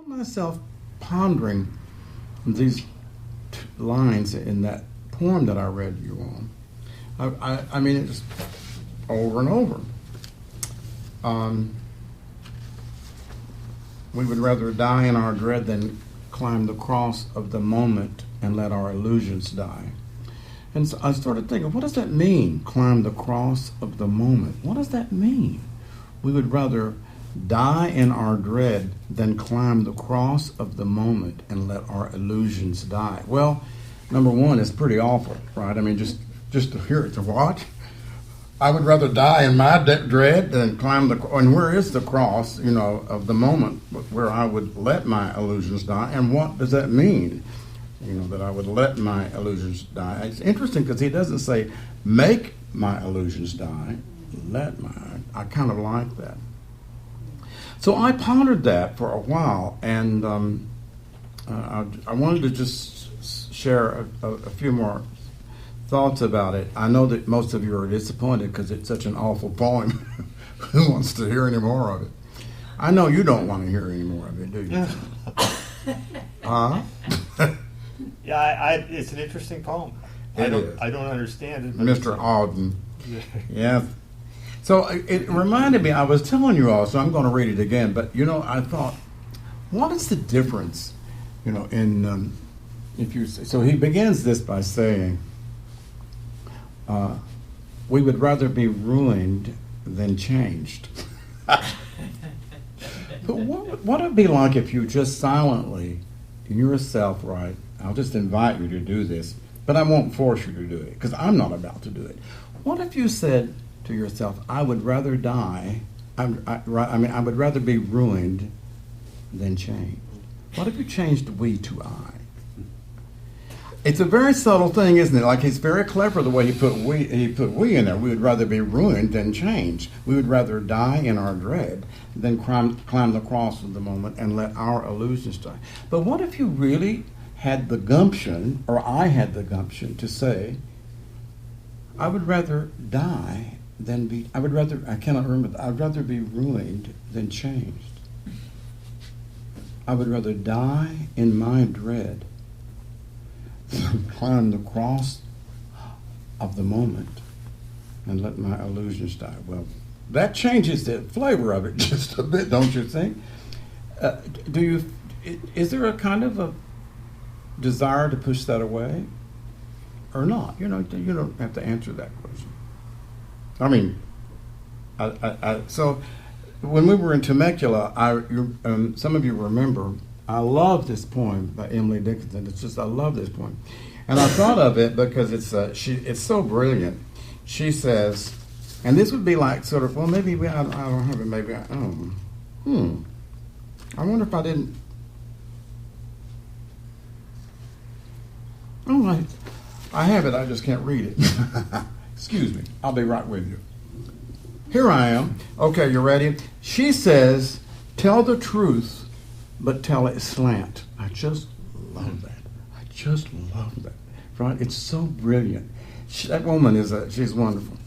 found myself pondering these lines in that poem that I read you on. I mean, it's over and over. We would rather die in our dread than climb the cross of the moment and let our illusions die. And so I started thinking, what does that mean, climb the cross of the moment? What does that mean? We would rather die in our dread than climb the cross of the moment and let our illusions die. Well, number one, it's pretty awful, right? I mean, just to hear it, to what? I would rather die in my dread than climb the, and where is the cross, of the moment where I would let my illusions die? And what does that mean? That I would let my illusions die. It's interesting because he doesn't say, make my illusions die, I kind of like that. So I pondered that for a while, and I wanted to just share a few more thoughts about it. I know that most of you are disappointed because it's such an awful poem. Who wants to hear any more of it? I know you don't want to hear any more of it, do you? Huh? Yeah, it's an interesting poem. I don't understand it. Mr. Auden. Yeah. So it reminded me, I was telling you all, so I'm going to read it again, but I thought, what is the difference, so he begins this by saying, we would rather be ruined than changed. But what would it be like if you just silently, in yourself, right? I'll just invite you to do this, but I won't force you to do it because I'm not about to do it. What if you said to yourself, I would rather die, I would rather be ruined than changed? What if you changed we to I? It's a very subtle thing, isn't it? Like, he's very clever the way he put we in there. We would rather be ruined than changed. We would rather die in our dread than climb the cross of the moment and let our illusions die. But what if you really had the gumption, or I had the gumption, to say, I would rather die than be, I'd rather be ruined than changed. I would rather die in my dread than climb the cross of the moment and let my illusions die. Well, that changes the flavor of it just a bit, don't you think? Is there a kind of a desire to push that away or not? You don't have to answer that question. I mean, so when we were in Temecula, some of you remember, I love this poem by Emily Dickinson. I love this poem. And I thought of it because it's so brilliant. She says, and this would be like sort of, well, maybe I don't have it, maybe I wonder if I didn't. Oh, I have it, I just can't read it. Excuse me, I'll be right with you. Here I am. Okay, you ready? She says, tell the truth, but tell it slant. I just love that. Right? It's so brilliant. That woman she's wonderful.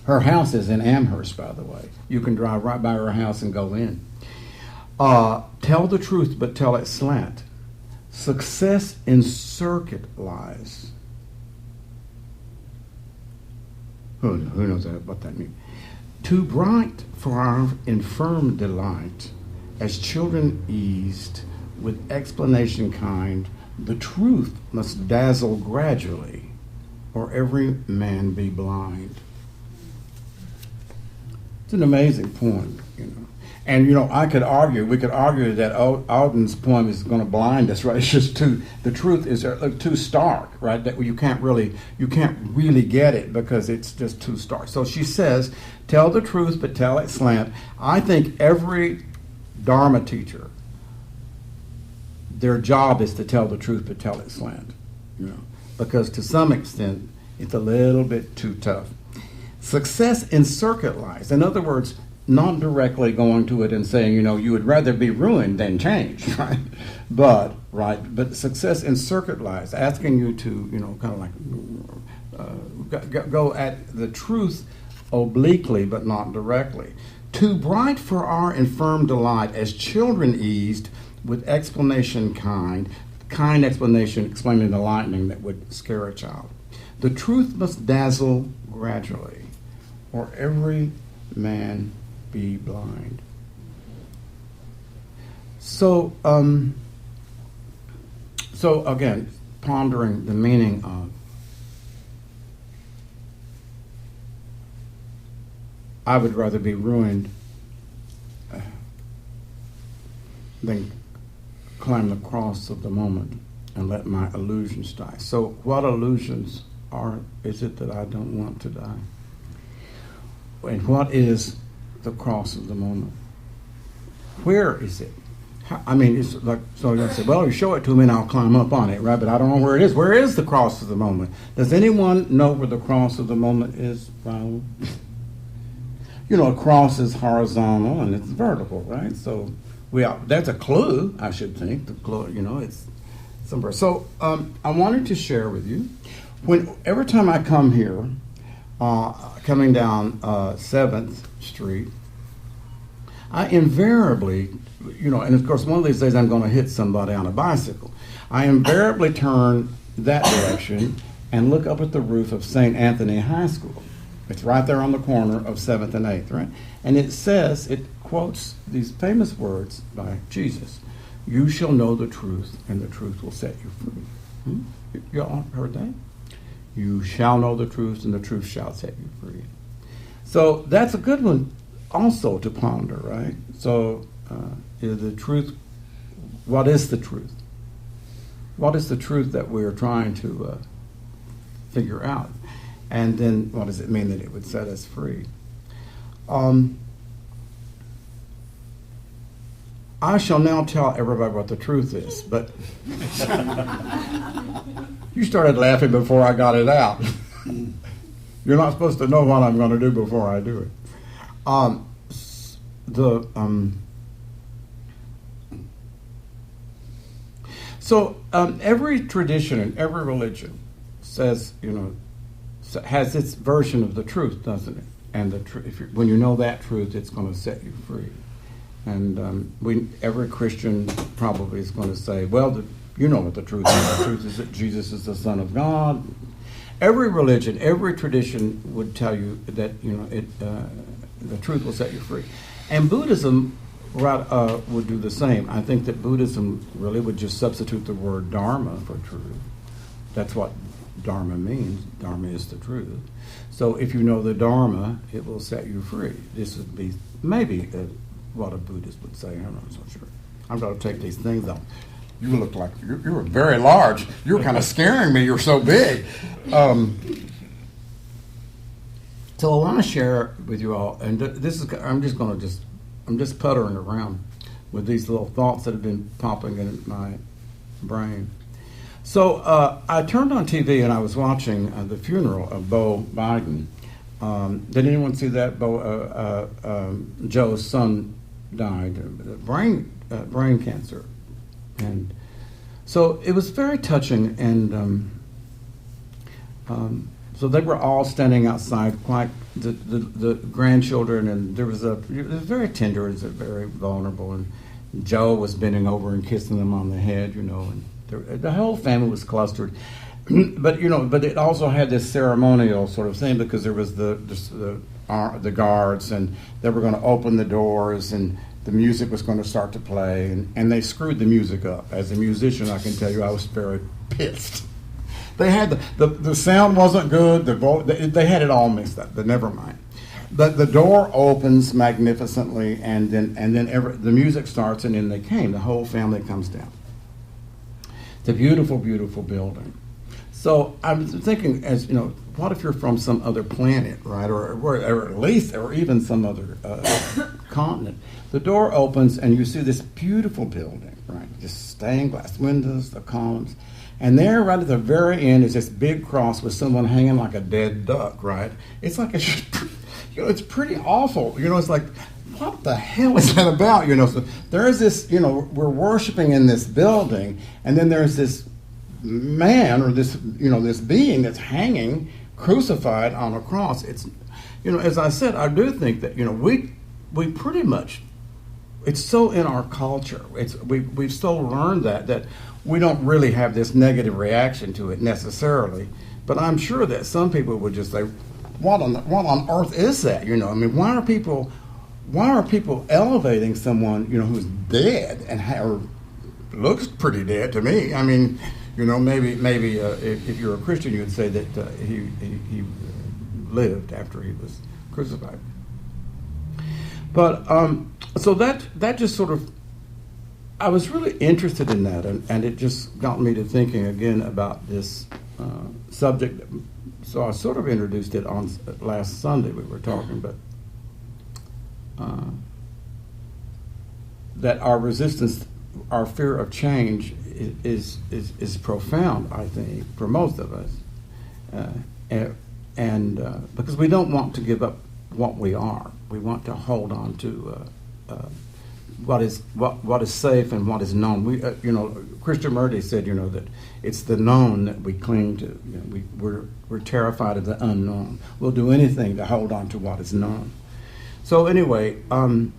Her house is in Amherst, by the way. You can drive right by her house and go in. Tell the truth, but tell it slant. Success in circuit lies. Who knows what that means? Too bright for our infirm delight, as children eased with explanation kind, the truth must dazzle gradually, or every man be blind. It's an amazing poem, And, we could argue that Auden's poem is going to blind us, right? It's just the truth is too stark, right? That you can't really get it because it's just too stark. So she says, tell the truth, but tell it slant. I think every Dharma teacher, their job is to tell the truth, but tell it slant, because to some extent, it's a little bit too tough. Success in circuit lies. In other words, not directly going to it and saying, you would rather be ruined than changed, right? But success in circuit lies, asking you to, kind of like go at the truth obliquely, but not directly. Too bright for our infirm delight, as children eased with explanation kind explanation explaining the lightning that would scare a child. The truth must dazzle gradually, or every man be blind. So, so again, pondering the meaning of I would rather be ruined than climb the cross of the moment and let my illusions die. So what illusions is it that I don't want to die? And what is the cross of the moment? Where is it? I mean, it's like, so you say, well, you show it to me and I'll climb up on it, right? But I don't know where it is. Where is the cross of the moment? Does anyone know where the cross of the moment is, Raul? You know, a cross is horizontal and it's vertical, right? So that's a clue, I should think. The clue, you know, it's somewhere. So I wanted to share with you, every time I come here, coming down 7th Street, I invariably, you know, and of course one of these days I'm going to hit somebody on a bicycle. I invariably turn that direction and look up at the roof of St. Anthony High School. It's right there on the corner of 7th and 8th, right? And it quotes these famous words by Jesus. You shall know the truth, and the truth will set you free. You all heard that? You shall know the truth, and the truth shall set you free. So that's a good one also to ponder, right? So the truth, what is the truth? What is the truth that we're trying to figure out? And then what does it mean that it would set us free? I shall now tell everybody what the truth is, but you started laughing before I got it out. You're not supposed to know what I'm going to do before I do it. Every tradition and every religion says, you know, has its version of the truth, doesn't it? And when you know that truth, it's going to set you free. And every Christian probably is going to say, well, you know what the truth is. The truth is that Jesus is the Son of God. Every religion, every tradition would tell you that, you know, the truth will set you free. And Buddhism would do the same. I think that Buddhism really would just substitute the word dharma for truth. That's what dharma means. Dharma is the truth. So if you know the dharma, it will set you free. This would be maybe what a Buddhist would say. I'm not so sure. I'm going to take these things off. You look like you were very large. You were kind of scaring me. You're so big. So I want to share with you all, and I'm just puttering around with these little thoughts that have been popping in my brain. So I turned on TV and I was watching the funeral of Beau Biden. Did anyone see that? Joe's son died of brain cancer, and so it was very touching. And so they were all standing outside, quite the grandchildren, and it was very tender, it was very vulnerable, and Joe was bending over and kissing them on the head, you know, and the whole family was clustered. But it also had this ceremonial sort of thing, because there was the guards, and they were going to open the doors, and the music was going to start to play, and they screwed the music up. As a musician, I can tell you, I was very pissed. They had the sound wasn't good. They had it all mixed up. But never mind. But the door opens magnificently, and then the music starts, and then they came. The whole family comes down. It's a beautiful, beautiful building. So I'm thinking, as you know, what if you're from some other planet, right, or at least, or even some other continent? The door opens, and you see this beautiful building, right? Just stained glass windows, the columns, and there, right at the very end, is this big cross with someone hanging like a dead duck, right? It's like it's pretty awful. You know, it's like, what the hell is that about? You know, so there is this, you know, we're worshiping in this building, and then there's this man, or this, you know, this being that's hanging crucified on a cross. It's, you know, as I said, I do think that, you know, we pretty much it's so in our culture. We've so learned that we don't really have this negative reaction to it necessarily. But I'm sure that some people would just say, what on earth is that? You know, I mean, why are people elevating someone, you know, who's dead or looks pretty dead to me? I mean, you know, maybe if you're a Christian, you'd say that he lived after he was crucified. But so that just sort of, I was really interested in that, and it just got me to thinking again about this subject. So I sort of introduced it on last Sunday. We were talking, but that our resistance, our fear of change is profound, I think, for most of us, and because we don't want to give up what we are. We want to hold on to what is safe and what is known. We, you know, Christian Murray said, you know, that it's the known that we cling to. You know, we're terrified of the unknown. We'll do anything to hold on to what is known. So anyway, I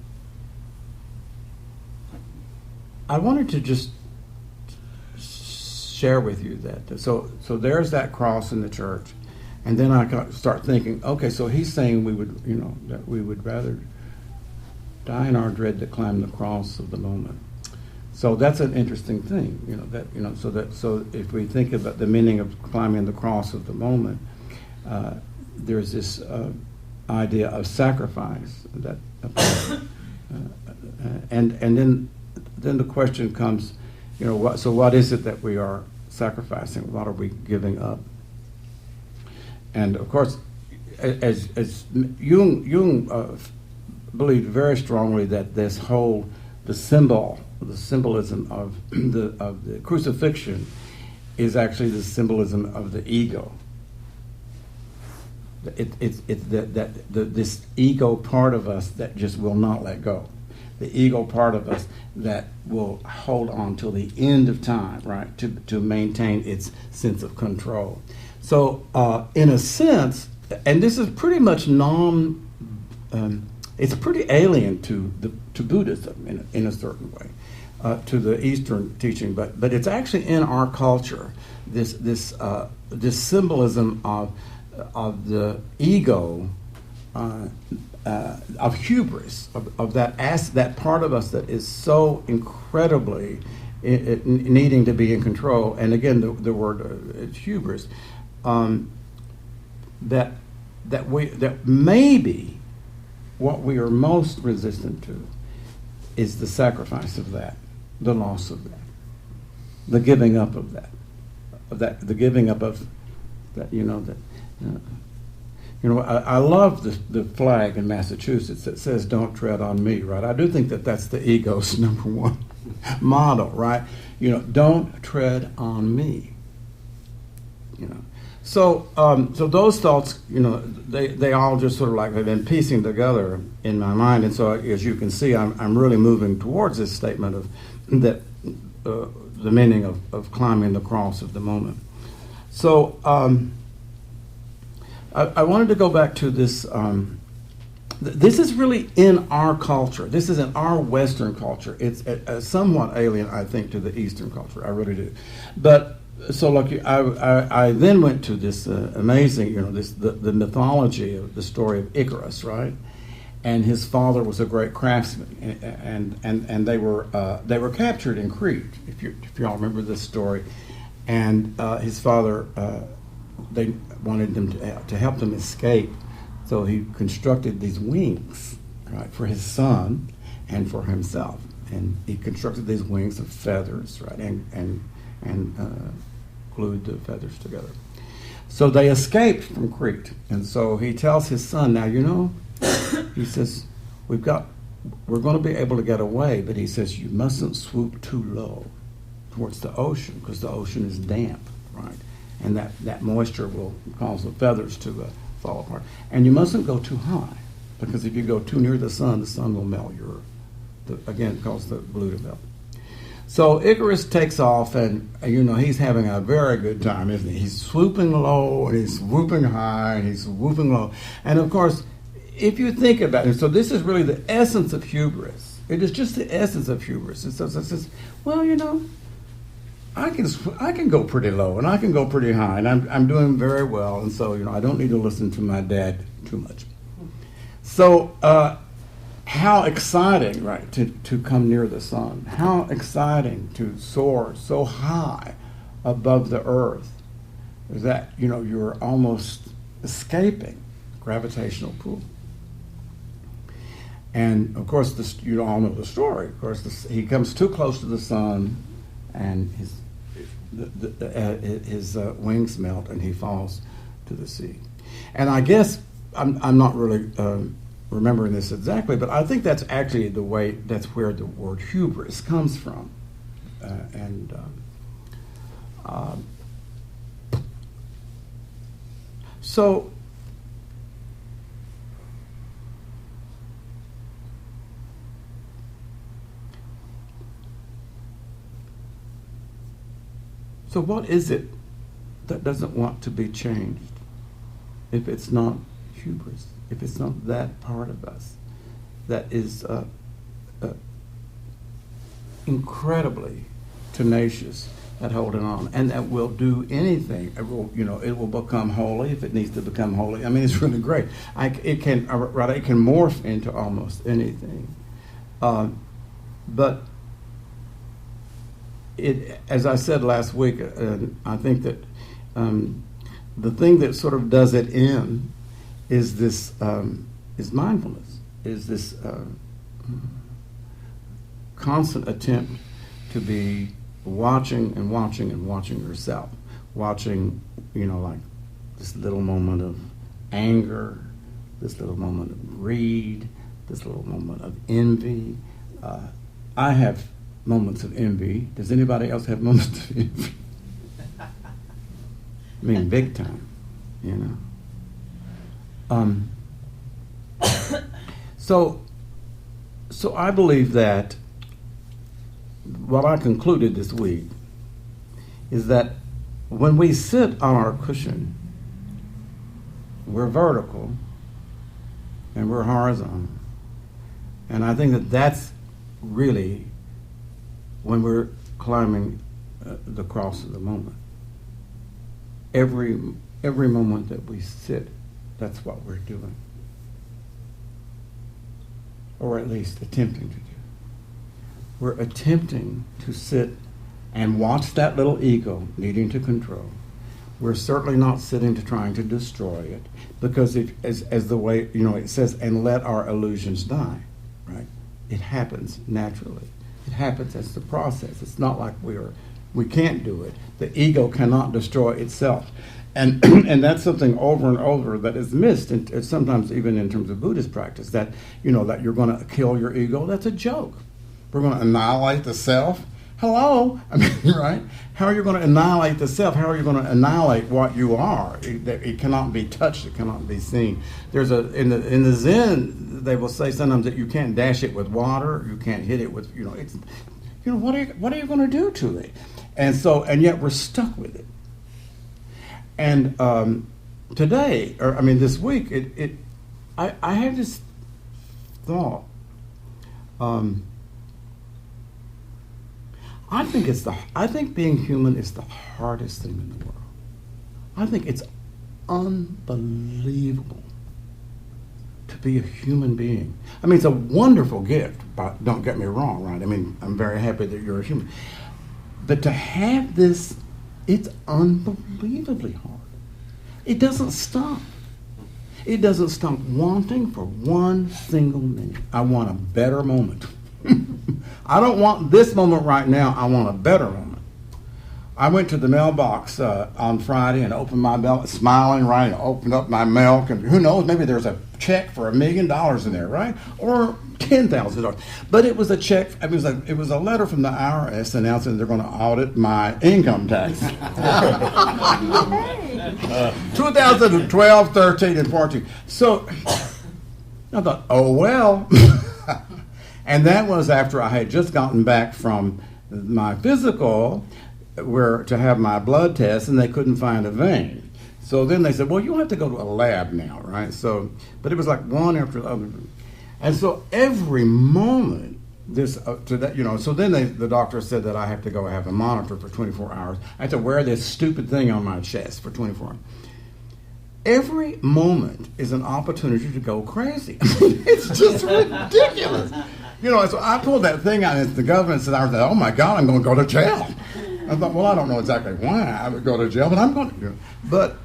wanted to just share with you that. So there's that cross in the church, and then I start thinking, okay, so he's saying we would, you know, that we would rather die in our dread to climb the cross of the moment. So that's an interesting thing, you know, that, you know, so if we think about the meaning of climbing the cross of the moment, there's this idea of sacrifice that, and then the question comes, you know, what is it that we are sacrificing? What are we giving up? And of course, as Jung believed very strongly that this whole the symbolism of the crucifixion is actually the symbolism of the ego. It's this ego part of us that just will not let go. The ego part of us that will hold on till the end of time, right, to maintain its sense of control. So, in a sense, and this is pretty much it's pretty alien to Buddhism in a certain way, to the Eastern teaching, but it's actually in our culture. This symbolism of the ego, of hubris, of that part of us that is so incredibly needing to be in control. And again, the word it's hubris. That maybe what we are most resistant to is the sacrifice of that, the loss of that, the giving up of that, the giving up of that. You know that. I love the flag in Massachusetts that says "Don't tread on me." Right? I do think that that's the ego's number one motto. Right? You know, don't tread on me. You know. So those thoughts, you know, they all just sort of like have been piecing together in my mind, and so as you can see, I'm really moving towards this statement of that the meaning of climbing the cross of the moment. So I wanted to go back to this. This is really in our culture. This is in our Western culture. It's somewhat alien, I think, to the Eastern culture. I really do, but. So, like, I then went to this amazing, you know, the mythology of the story of Icarus, right? And his father was a great craftsman, and they were captured in Crete, if y'all remember this story. And his father, they wanted them to help them escape, so he constructed these wings, right, for his son and for himself. And he constructed these wings of feathers, right, and glued the feathers together. So they escaped from Crete. And so he tells his son, now, you know, he says, we're going to be able to get away, but he says, you mustn't swoop too low towards the ocean, because the ocean is damp, right? And that moisture will cause the feathers to fall apart. And you mustn't go too high, because if you go too near the sun will melt again, cause the glue to melt. So Icarus takes off, and you know, he's having a very good time, isn't he? He's swooping low, and he's swooping high, and he's swooping low. And of course, if you think about it, so this is really the essence of hubris. It is just the essence of hubris. It says, well, I can go pretty low and I can go pretty high, and I'm doing very well, and so I don't need to listen to my dad too much. So how exciting, right, to come near the sun? How exciting to soar so high above the earth that you're almost escaping gravitational pull. And of course, you all know the story. Of course, he comes too close to the sun, and his wings melt, and he falls to the sea. And I guess I'm not really remembering this exactly, but I think that's actually that's where the word hubris comes from. So what is it that doesn't want to be changed if it's not hubris, if it's not that part of us that is incredibly tenacious at holding on, and that will do anything. It will become holy if it needs to become holy. I mean, it's really great. It can morph into almost anything, but it, as I said last week, I think that the thing that sort of does it in is this is mindfulness, is this constant attempt to be watching and watching and watching yourself, watching, like this little moment of anger, this little moment of greed, this little moment of envy. I have moments of envy. Does anybody else have moments of envy? I mean, big time, So I believe that what I concluded this week is that when we sit on our cushion, we're vertical and we're horizontal. And I think that that's really when we're climbing the cross of the moment. Every moment that we sit, that's what we're doing. Or at least attempting to do. We're attempting to sit and watch that little ego needing to control. We're certainly not sitting to trying to destroy it, because as the way, it says, and let our illusions die, right? It happens naturally. It happens as the process. It's not like we can't do it. The ego cannot destroy itself. And that's something over and over that is missed, and sometimes even in terms of Buddhist practice, that, that you're going to kill your ego. That's a joke. We're going to annihilate the self. Hello? I mean, right? How are you going to annihilate the self? How are you going to annihilate what you are? It cannot be touched. It cannot be seen. There's in the Zen, they will say sometimes that you can't dash it with water. You can't hit it with, it's, what are you going to do to it? And yet we're stuck with it. And this week, I had this thought. I think being human is the hardest thing in the world. I think it's unbelievable to be a human being. I mean, it's a wonderful gift, but don't get me wrong, right? I mean, I'm very happy that you're a human. But to have this, it's unbelievably hard. It doesn't stop. It doesn't stop wanting for one single minute. I want a better moment. I don't want this moment right now. I want a better moment. I went to the mailbox on Friday and opened my mail, smiling, right, and opened up my mail. And who knows, maybe there's a check for $1 million in there, right? Or $10,000. But it was a check, it was a letter from the IRS announcing they're going to audit my income tax. 2012, 13, and 14. So I thought, oh, well. And that was after I had just gotten back from my physical, to have my blood test, and they couldn't find a vein. So then they said, well, you'll have to go to a lab now, right? So, but it was like one after the other. And so every moment this to that, so then the doctor said that I have to go have a monitor for 24 hours. I have to wear this stupid thing on my chest for 24 hours. Every moment is an opportunity to go crazy. It's just ridiculous. So I pulled that thing out, and the government said, I thought, oh my God, I'm going to go to jail. I thought, well, I don't know exactly why I would go to jail, but I'm going to. But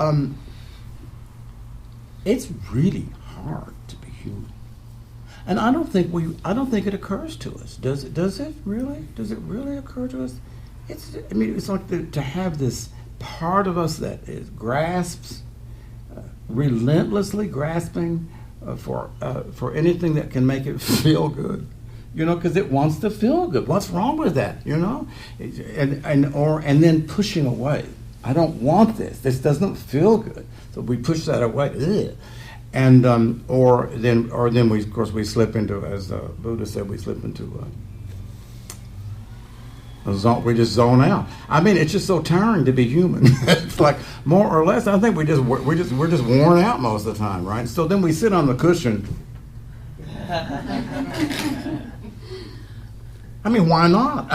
it's really hard to be human. And I don't think it occurs to us. Does it really? Does it really occur to us? It's like to have this part of us that grasps, relentlessly grasping for anything that can make it feel good, because it wants to feel good. What's wrong with that, and then pushing away. I don't want this. This doesn't feel good, so we push that away. Ugh. And or then we, of course, we slip into, as Buddha said, we slip into a zone. We just zone out. I mean, it's just so tiring to be human. It's like, more or less, I think we're just worn out most of the time, right? So then we sit on the cushion. I mean, why not?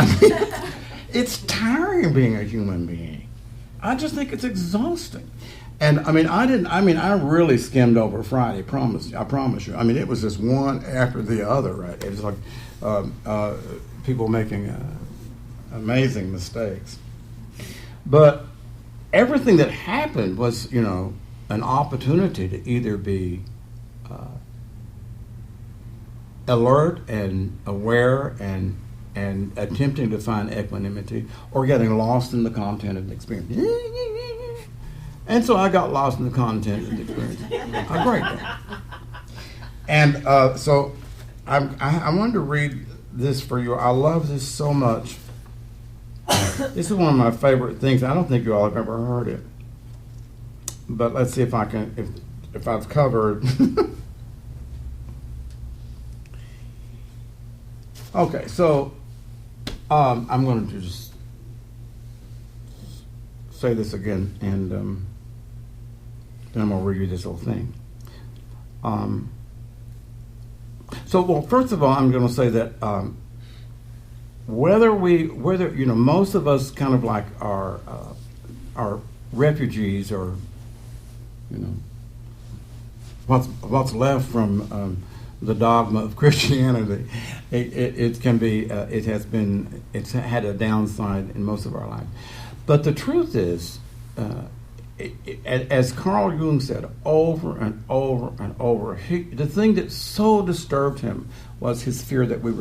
It's tiring being a human being. I just think it's exhausting. And I really skimmed over Friday, I promise you. I mean, it was just one after the other, right? It was like people making amazing mistakes. But everything that happened was, an opportunity to either be alert and aware and attempting to find equanimity, or getting lost in the content of the experience. And so I got lost in the content of the experience. A great day. And so I wanted to read this for you. I love this so much. This is one of my favorite things. I don't think you all have ever heard it. But let's see if I can, if I've covered. Okay, so I'm going to just say this again, and then I'm going to read you this whole thing. First of all, I'm going to say that whether most of us kind of like are refugees, or what's left from the dogma of Christianity, it can be it's had a downside in most of our lives. But the truth is, as Carl Jung said over and over and over, the thing that so disturbed him was his fear that we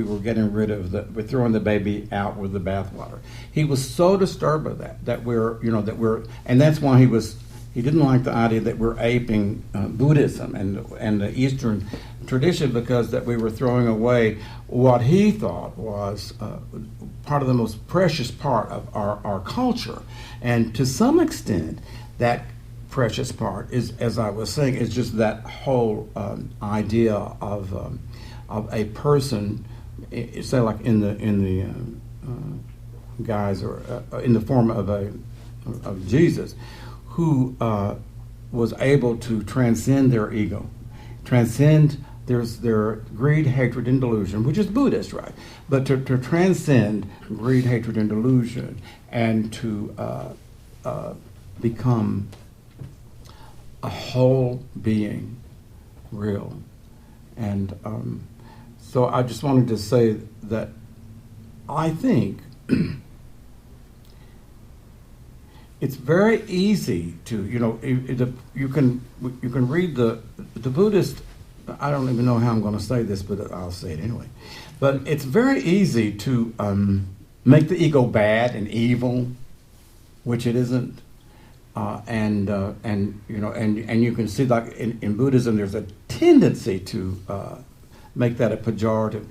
were getting rid of we're throwing the baby out with the bathwater. He was so disturbed by that and that's why he didn't like the idea that we're aping Buddhism and the Eastern tradition, because that we were throwing away what he thought was part of the most precious part of our culture. And to some extent, that precious part is, as I was saying, is just that whole idea of a person, say like in the guise or in the form of Jesus, who was able to transcend their ego, transcend their greed, hatred, and delusion, which is Buddhist, right? But to transcend greed, hatred, and delusion, and to become a whole being, real. And so I just wanted to say that I think it's very easy to, you can read the Buddhist. I don't even know how I'm going to say this, but I'll say it anyway. But it's very easy to make the ego bad and evil, which it isn't. And you can see, like in Buddhism, there's a tendency to make that a pejorative.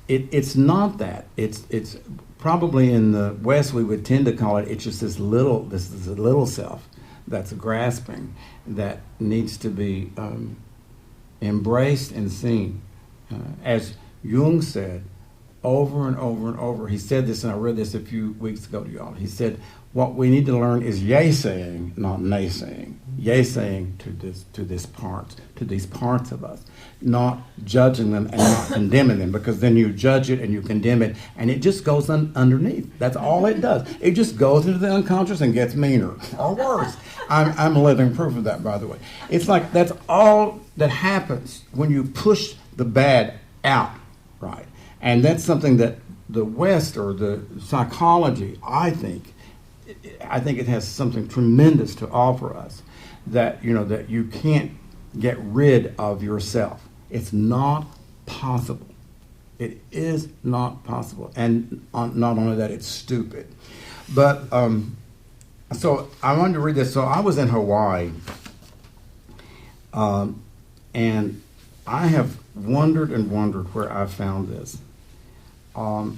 It's not that. It's probably in the West we would tend to call it. It's just this is a little self that's grasping, that needs to be embraced and seen. As Jung said, over and over and over. He said this, and I read this a few weeks ago to y'all. He said, what we need to learn is yea saying, not nay saying. Yea saying to these parts of us, not judging them and not condemning them, because then you judge it and you condemn it, and it just goes underneath. That's all it does. It just goes into the unconscious and gets meaner or worse. I'm a living proof of that, by the way. It's like that's all that happens when you push the bad out, right? And that's something that the West, or the psychology, I think it has something tremendous to offer us, that that you can't get rid of yourself. It's not possible. It is not possible. And not only that, it's stupid. But so I wanted to read this. So I was in Hawaii, and I have wondered and wondered where I found this. I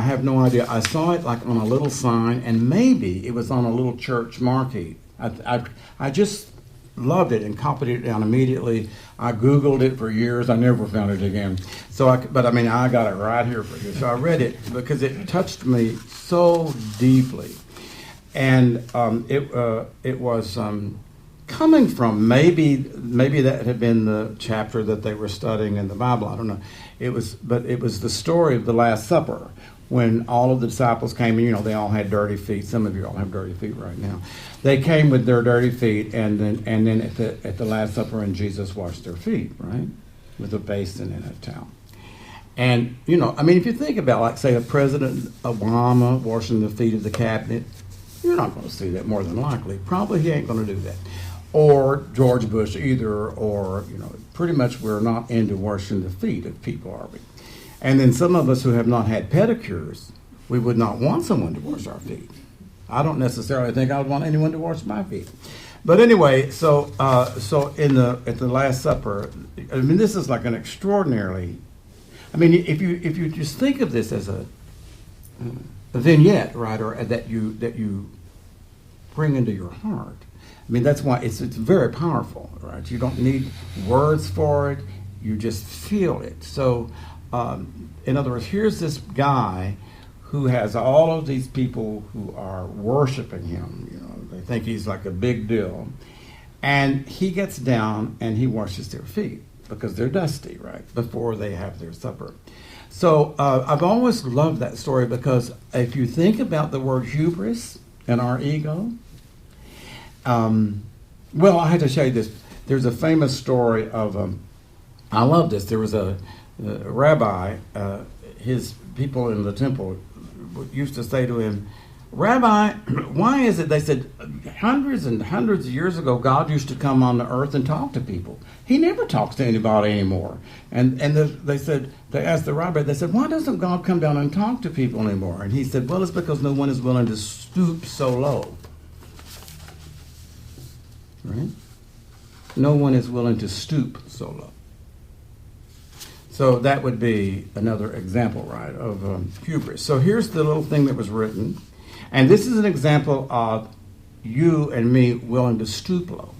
have no idea. I saw it like on a little sign, and maybe it was on a little church marquee. I just loved it and copied it down immediately. I Googled it for years. I never found it again. But I got it right here for you. So I read it because it touched me so deeply. And it was coming from, maybe that had been the chapter that they were studying in the Bible. I don't know. It was the story of the Last Supper, when all of the disciples came in. They all had dirty feet. Some of you all have dirty feet right now. They came with their dirty feet, and then at the Last Supper, and Jesus washed their feet, right, with a basin and a towel. And if you think about, like, say, a President Obama washing the feet of the cabinet, you're not going to see that, more than likely. Probably he ain't going to do that. Or George Bush either, or, pretty much we're not into washing the feet of people, are we? And then some of us who have not had pedicures, we would not want someone to wash our feet. I don't necessarily think I would want anyone to wash my feet. But anyway, so at the Last Supper, this is like an extraordinarily, if you just think of this as a vignette, right, or that you bring into your heart. That's why it's very powerful, right? You don't need words for it. You just feel it. So, in other words, here's this guy who has all of these people who are worshiping him. They think he's like a big deal. And he gets down and he washes their feet because they're dusty, right, before they have their supper. So I've always loved that story, because if you think about the word hubris and our ego, I had to show you this. There's a famous story of, I love this. There was a rabbi, his people in the temple used to say to him, "Rabbi, why is it," they said, hundreds and hundreds of years ago, God used to come on the earth and talk to people. He never talks to anybody anymore. And they asked the rabbi, they said, "Why doesn't God come down and talk to people anymore?" And he said, "Well, it's because no one is willing to stoop so low." Right? No one is willing to stoop so low. So that would be another example, right, of hubris. So here's the little thing that was written. And this is an example of you and me willing to stoop low.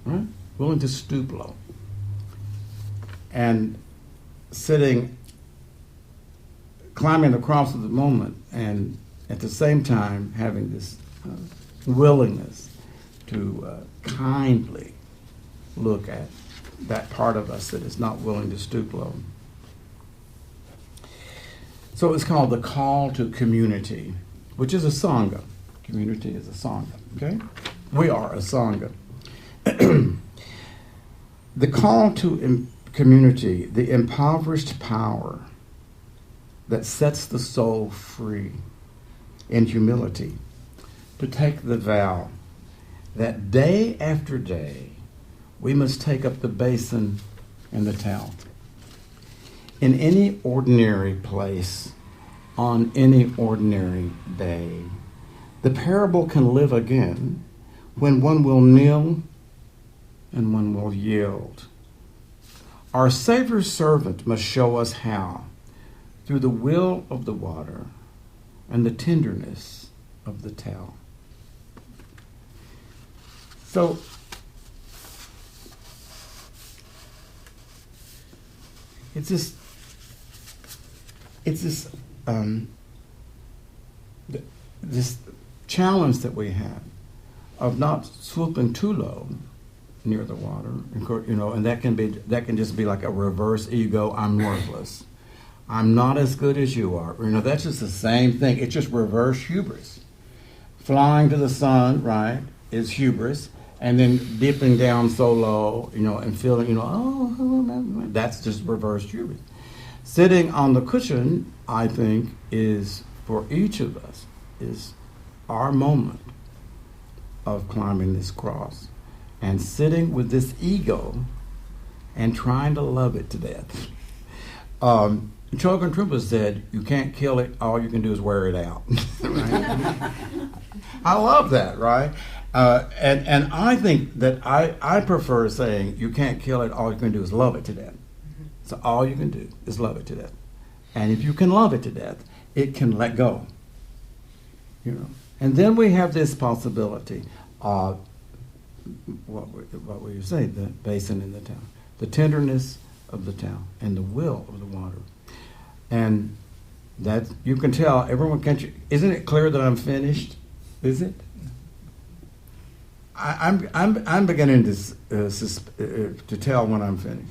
Right? Willing to stoop low. And climbing the cross of the moment, and at the same time having this willingness to kindly look at that part of us that is not willing to stoop low. So it's called the call to community, which is a sangha. Community is a sangha, okay? We are a sangha. The call to community, the impoverished power that sets the soul free in humility to take the vow that day after day we must take up the basin and the towel. In any ordinary place, on any ordinary day, the parable can live again when one will kneel and one will yield. Our Savior's servant must show us how, through the will of the water and the tenderness of the towel. So, it's this this challenge that we have of not swooping too low near the water, and that can just be like a reverse ego. I'm worthless. I'm not as good as you are. That's just the same thing. It's just reverse hubris. Flying to the sun, right, is hubris, and then dipping down so low, and feeling, that's just reverse hubris. Sitting on the cushion, I think, is for each of us is our moment of climbing this cross and sitting with this ego and trying to love it to death. Chogan Trooper said, "You can't kill it, all you can do is wear it out." Right? I love that, right? And I think that I prefer saying, "You can't kill it, all you can do is love it to death." So all you can do is love it to death. And if you can love it to death, it can let go. And then we have this possibility of what will you say? The basin in the town, the tenderness of the town, and the will of the water. And that you can tell everyone. Isn't it clear that I'm finished? Is it? I'm beginning to tell when I'm finished.